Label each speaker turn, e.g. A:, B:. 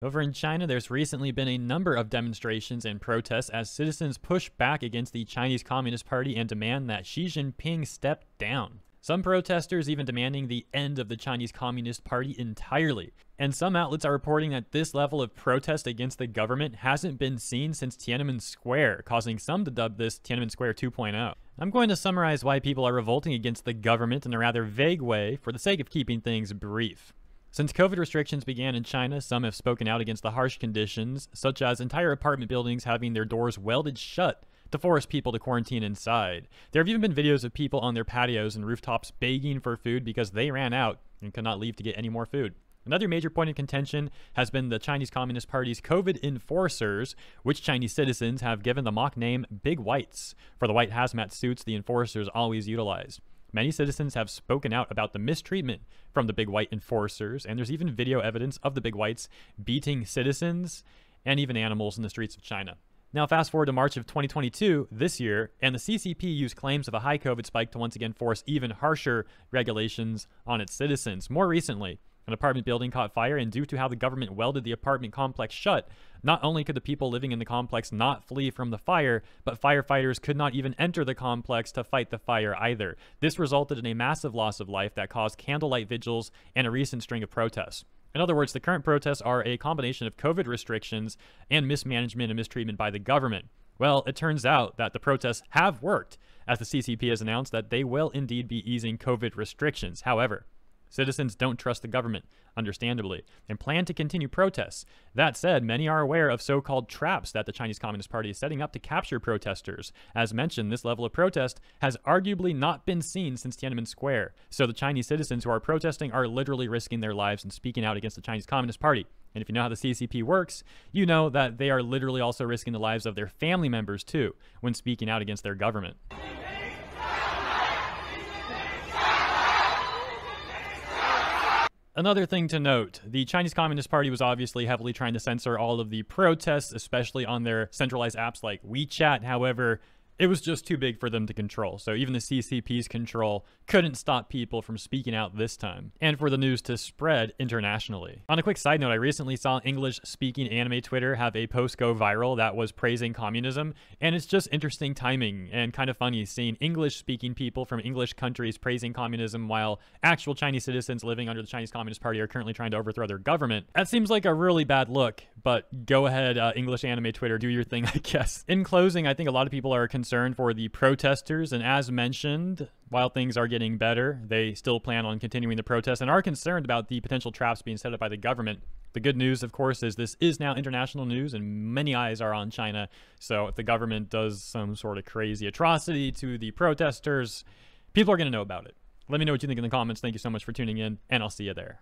A: Over in China, there's recently been a number of demonstrations and protests as citizens push back against the Chinese Communist Party and demand that Xi Jinping step down. Some protesters even demanding the end of the Chinese Communist Party entirely. And some outlets are reporting that this level of protest against the government hasn't been seen since Tiananmen Square, causing some to dub this Tiananmen Square 2.0. I'm going to summarize why people are revolting against the government in a rather vague way for the sake of keeping things brief. Since COVID restrictions began in China, some have spoken out against the harsh conditions, such as entire apartment buildings having their doors welded shut to force people to quarantine inside. There have even been videos of people on their patios and rooftops begging for food because they ran out and could not leave to get any more food. Another major point of contention has been the Chinese Communist Party's COVID enforcers, which Chinese citizens have given the mock name Big Whites for the white hazmat suits the enforcers always utilized. Many citizens have spoken out about the mistreatment from the Big White enforcers, and there's even video evidence of the Big Whites beating citizens and even animals in the streets of China. Now, fast forward to March of 2022, this year, and the CCP used claims of a high COVID spike to once again force even harsher regulations on its citizens. More recently, an apartment building caught fire, and due to how the government welded the apartment complex shut, not only could the people living in the complex not flee from the fire, but firefighters could not even enter the complex to fight the fire either. This resulted in a massive loss of life that caused candlelight vigils and a recent string of protests. In other words, the current protests are a combination of COVID restrictions and mismanagement and mistreatment by the government. Well, it turns out that the protests have worked, as the CCP has announced that they will indeed be easing COVID restrictions. However, citizens don't trust the government, understandably, and plan to continue protests. That said, many are aware of so-called traps that the Chinese Communist Party is setting up to capture protesters. As mentioned, this level of protest has arguably not been seen since Tiananmen Square. So the Chinese citizens who are protesting are literally risking their lives and speaking out against the Chinese Communist Party. And if you know how the CCP works, you know that they are literally also risking the lives of their family members too when speaking out against their government. Another thing to note, the Chinese Communist Party was obviously heavily trying to censor all of the protests, especially on their centralized apps like WeChat. However, it was just too big for them to control. So even the CCP's control couldn't stop people from speaking out this time, and for the news to spread internationally. On a quick side note, I recently saw English-speaking anime Twitter have a post go viral that was praising communism, and it's just interesting timing and kind of funny seeing English-speaking people from English countries praising communism while actual Chinese citizens living under the Chinese Communist Party are currently trying to overthrow their government. That seems like a really bad look, but go ahead, English anime Twitter, do your thing, I guess. In closing, I think a lot of people are concerned for the protesters, and as mentioned, while things are getting better, they still plan on continuing the protest and are concerned about the potential traps being set up by the government. The good news, of course, is this is now international news and many eyes are on China. So if the government does some sort of crazy atrocity to the protesters, people are going to know about it. Let me know what you think in the comments. Thank you so much for tuning in, and I'll see you there.